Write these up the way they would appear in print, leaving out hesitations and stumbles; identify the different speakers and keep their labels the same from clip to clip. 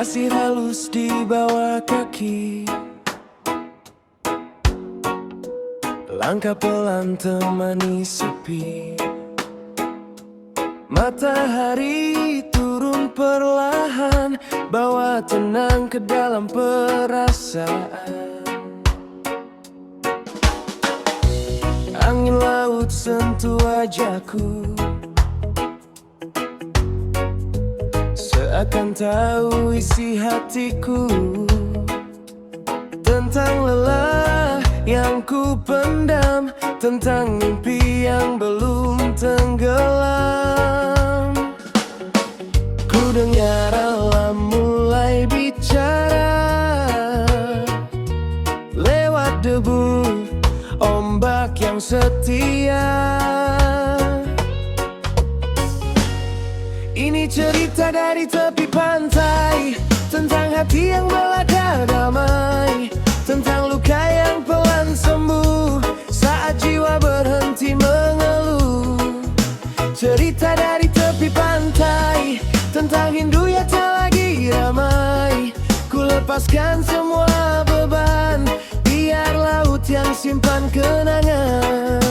Speaker 1: Pasir halus di bawah kaki, langkah pelan temani sepi. Matahari turun perlahan, bawa tenang ke dalam perasaan. Angin laut sentuh wajahku, seakan tahu isi hatiku. Tentang lelah yang ku pendam, tentang mimpi yang belum tenggelam. Ku dengar alam mulai bicara, lewat debu ombak yang setia. Ini cerita dari tepi pantai, tentang hati yang belaka damai, tentang luka yang pelan sembuh saat jiwa berhenti mengeluh. Cerita dari tepi pantai, tentang rindu yang tak lagi ramai. Ku lepaskan semua beban, biar laut yang simpan kenangan.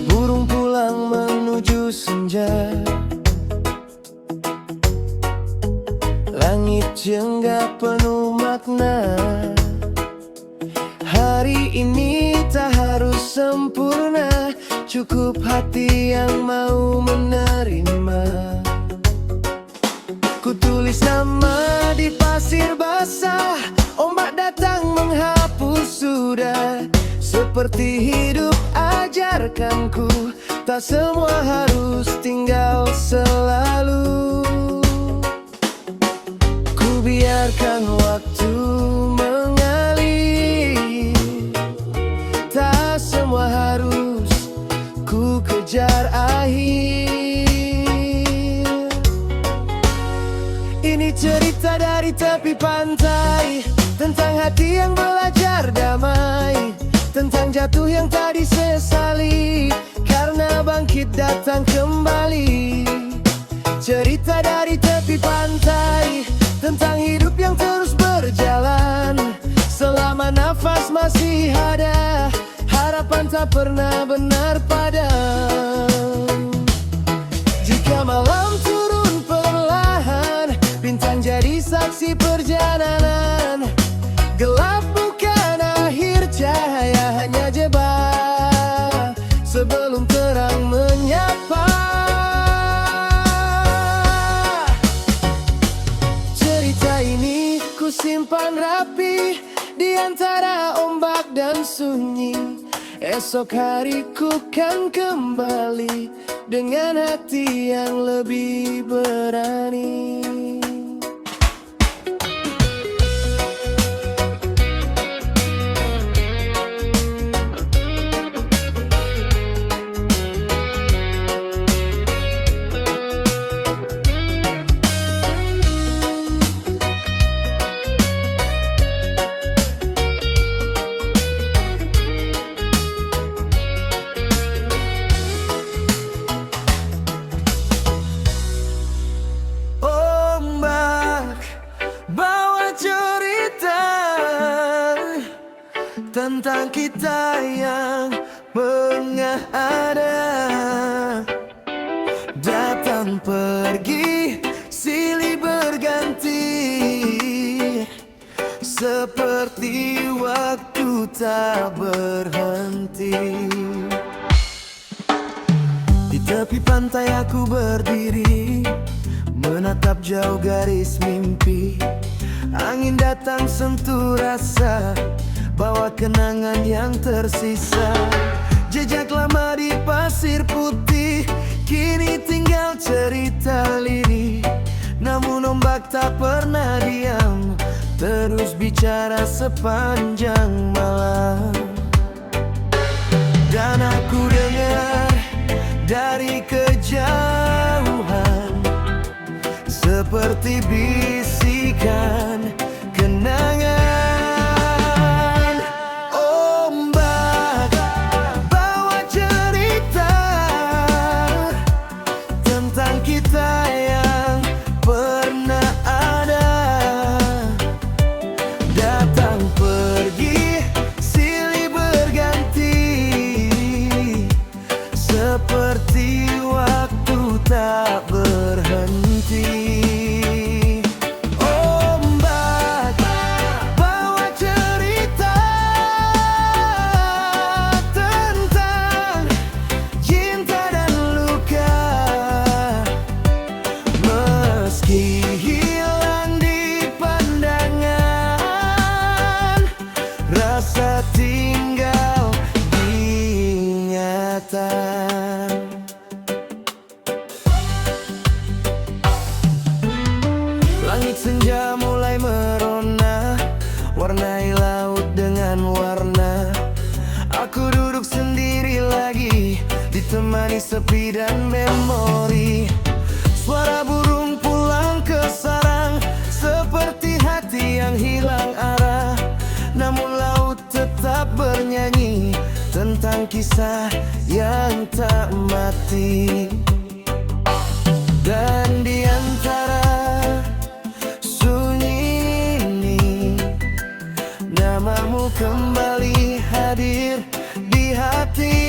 Speaker 1: Burung pulang menuju senja, langit jengah penuh makna. Hari ini tak harus sempurna, cukup hati yang mau menerima. Ku tulis nama di pasir basah, ombak datang menghapus sudah. Seperti hidup ajarkanku, tak semua harus tinggal selalu. Ku biarkan waktu mengalir, tak semua harus ku kejar akhir. Ini cerita dari tepi pantai, tentang hati yang belajar damai, tentang jatuh yang tak disesali, karena bangkit datang kembali. Cerita dari tepi pantai, tentang hidup yang terus berjalan. Selama nafas masih ada, harapan tak pernah benar padam. Jika malam turun perlahan, bintang jadi saksi perjalanan. Gelap bukan akhir, cahaya hanya jebak sebelum terang menyapa. Cerita ini ku simpan rapi di antara ombak dan sunyi. Esok hari ku kan kembali dengan hati yang lebih berani. Tentang kita yang mengada, datang pergi silih berganti, seperti waktu tak berhenti. Di tepi pantai aku berdiri, menatap jauh garis mimpi. Angin datang sentuh rasa, bawa kenangan yang tersisa. Jejak lama di pasir putih, kini tinggal cerita lirih. Namun ombak tak pernah diam, terus bicara sepanjang malam. Dan aku dengar dari kejauhan, seperti bisikan kenangan. Ombak kini sepi dan memori. Suara burung pulang ke sarang, seperti hati yang hilang arah. Namun laut tetap bernyanyi tentang kisah yang tak mati. Dan di antara sunyi ini, namamu kembali hadir di hati.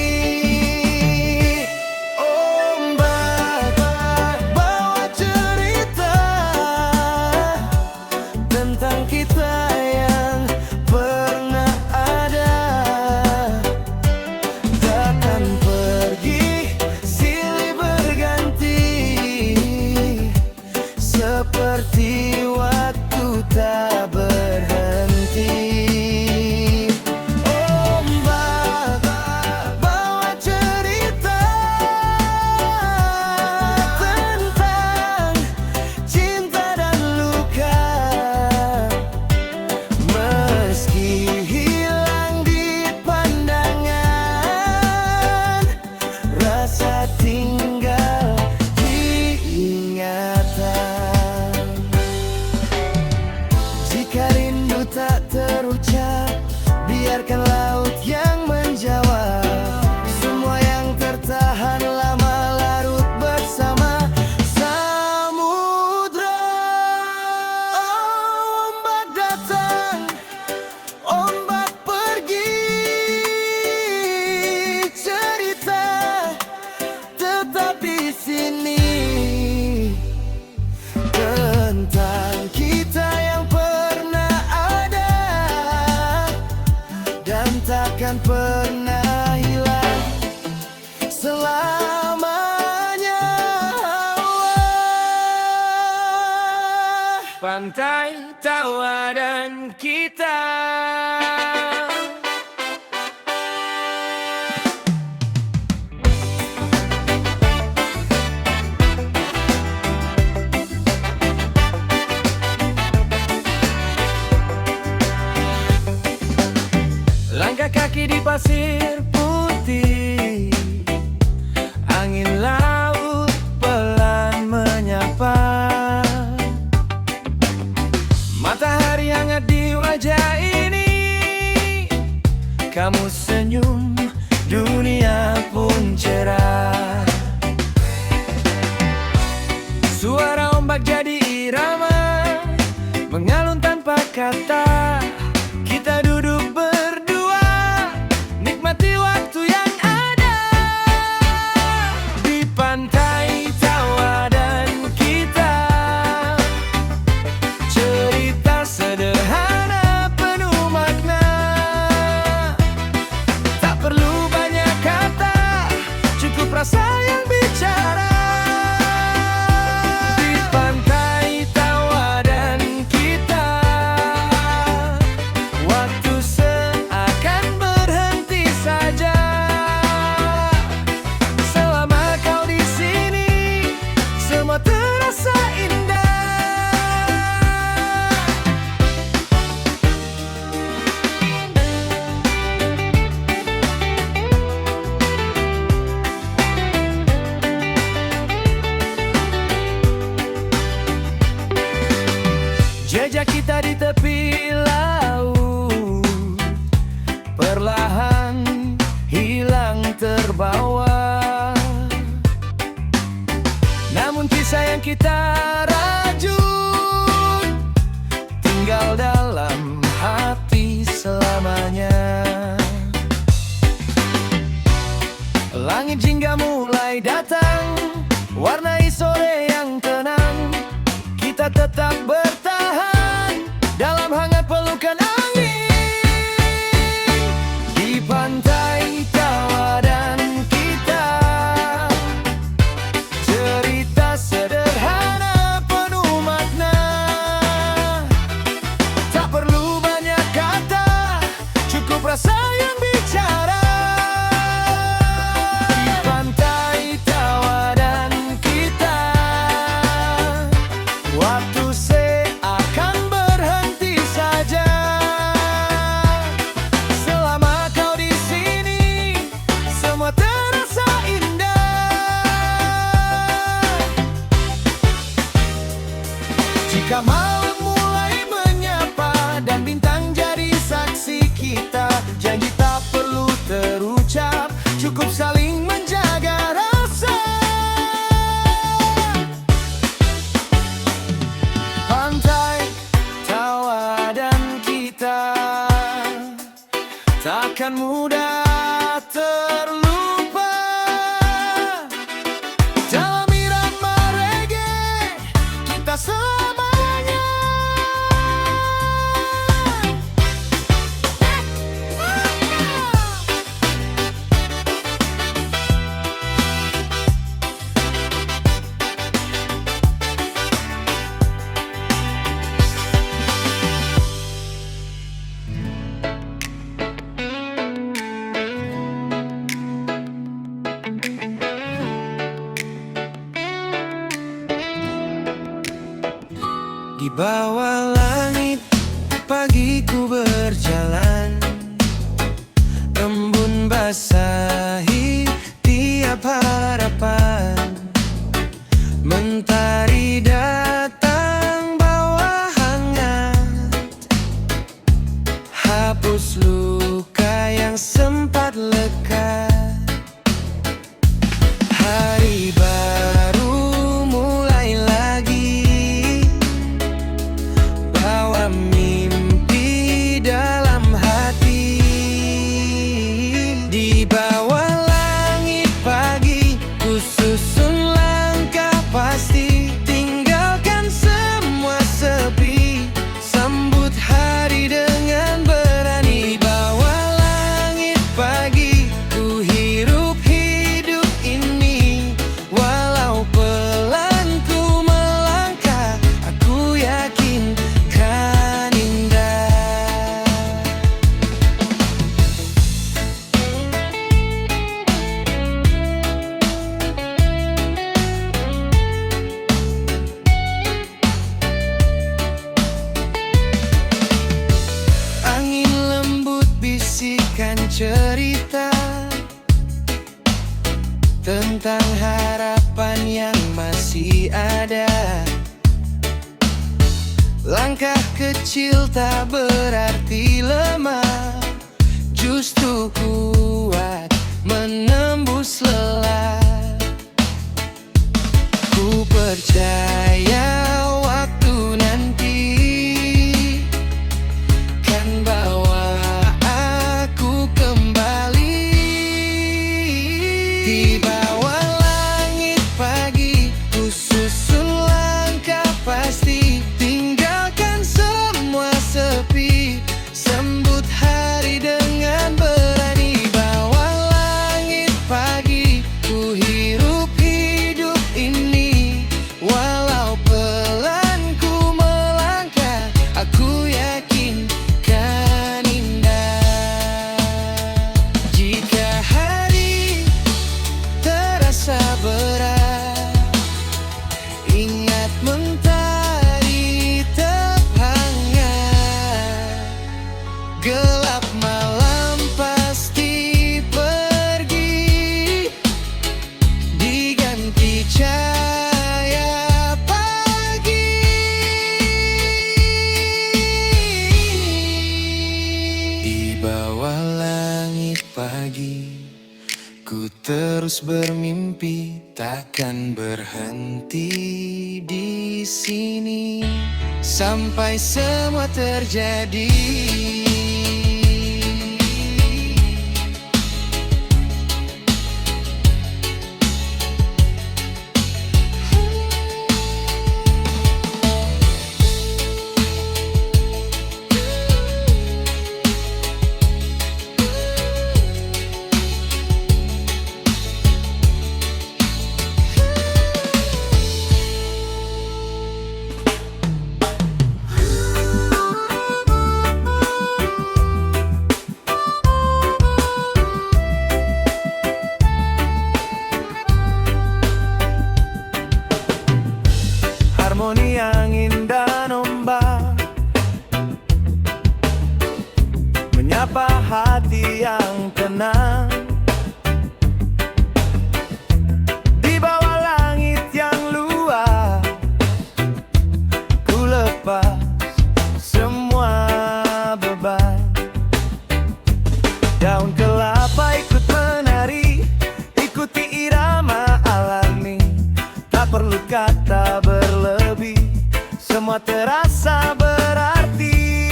Speaker 1: Ombak bawa cerita tentang kita yang pernah ada, takkan pergi silih berganti, seperti waktu tak berhenti. Ombak bawa cerita tentang cinta dan luka, meski hilang di pandangan, rasa tinggal di ingatan. Jika rindu tak terucap, biarkan laut yang menjawab. Semua yang tertahan lama larut bersama samudra. Ombak datang, ombak pergi, cerita tetap di sini tentang kita yang pernah ada dan takkan pernah hilang selamanya. Pantai tawa dan kita. Langkah kaki di pasir putih, angin laut pelan menyapa. Matahari hangat di wajah ini, kamu senyum, dunia pun cerah. Suara ombak jadi irama, mengalun tanpa kata. Kita duduk berdua, nikmati waktu yang ada di pantai tawa dan kita. Cerita sederhana penuh makna, tak perlu banyak kata, cukup rasa yang bicara. Di pantai tawa dan kita, waktu seakan berhenti saja. Selama kau di sini, semua terasa indah. Jejak kita di tepi laut perlahan hilang terbawa. Namun kisah yang kita rajut tinggal dalam hati selamanya. Langit jingga mulai datang, warnai sore yang tenang. Kita tetap bertahan dalam hangat pelukan angin. Di pantai tawa dan kita, cerita sederhana penuh makna, tak perlu banyak kata, cukup rasa yang bicara. Di pantai tawa dan kita, waktu seakan berhenti saja. cukup saling menjaga rasa. Pantai, tawa dan kita takkan mudah terlupa. Dalam irama reggae kita selamanya. Di bawah langit pagiku berjalan, embun basahi tiap harapan. Mentari datang bawa hangat, hapus luka yang sempat lekat. Hari baru mulai lagi, bawa mimpi dalam hati. Di bawah langit pagi ku susun langkah pasti, tinggalkan semua sepi, sambut hari dengan berani. Bawah langit pagi ku hirup hidup ini, walau pelan ku melangkah, aku yakin kan indah. Angin lembut bisikan cerita tentang harapan yang masih ada. Langkah kecil tak berarti lemah, justru kuat menembus lelah. Ku percaya waktu nanti kan bawa aku kembali. Di bawah langit pagi ku susun langkah pasti, tinggalkan semua sepi, sambut hari dengan berani. Bawah langit pagi ku hirup hidup ini, walau pelan ku melangkah, aku yakin kan indah. Jika hari terasa berat, ingat mentari tetap hangat. Gelap malam pasti pergi, diganti cahaya pagi. Di bawah langit pagi ku terus bermimpi, takkan berhenti di sini sampai semua terjadi. semua terasa berarti.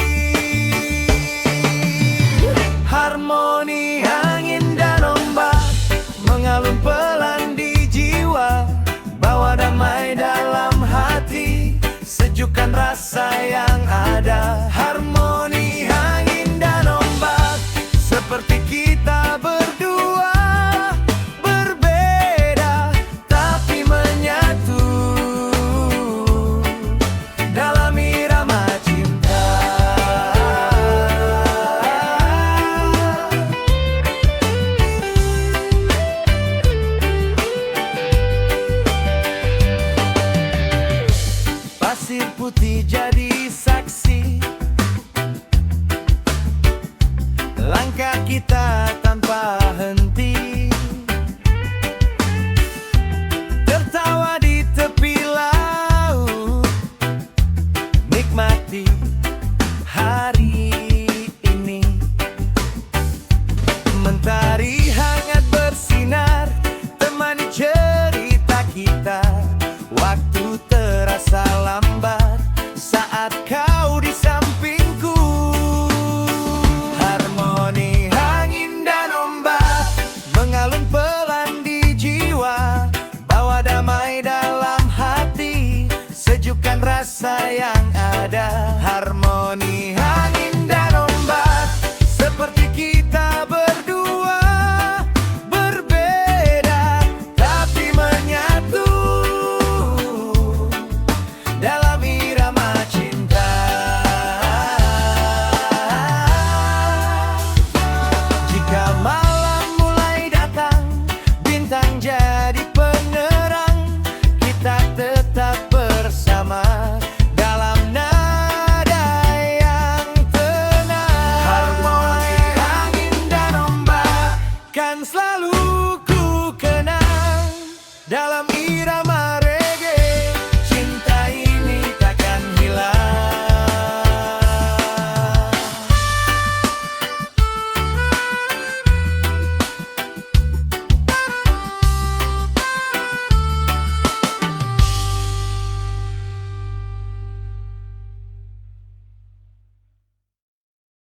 Speaker 1: Harmoni angin dan ombak mengalun pelan di jiwa, bawa damai dalam hati, sejukkan rasa yang ada. Harmoni angin dan ombak seperti kita berdua, berbeda tapi menyatu dalam irama cinta. Pasir putih jadi saksi langkah kita tanpa henti, tertawa di tepi laut, nikmati hari ini. Mentari hangat bersinar, temani cerita kita. Waktu terasa lambat saat kau di sampingku. Harmoni angin dan ombak mengalun pelan di jiwa, bawa damai dalam hati, sejukkan rasa yang ada. Harmoni angin dan ombak seperti kita berdua, berbeda tapi menyatu dalam irama cinta. Jika malam mulai datang, bintang jadi penerang, kita tetap bersama dalam nada yang tenang. Harmoni angin dan ombak kan selalu ku kenang dalam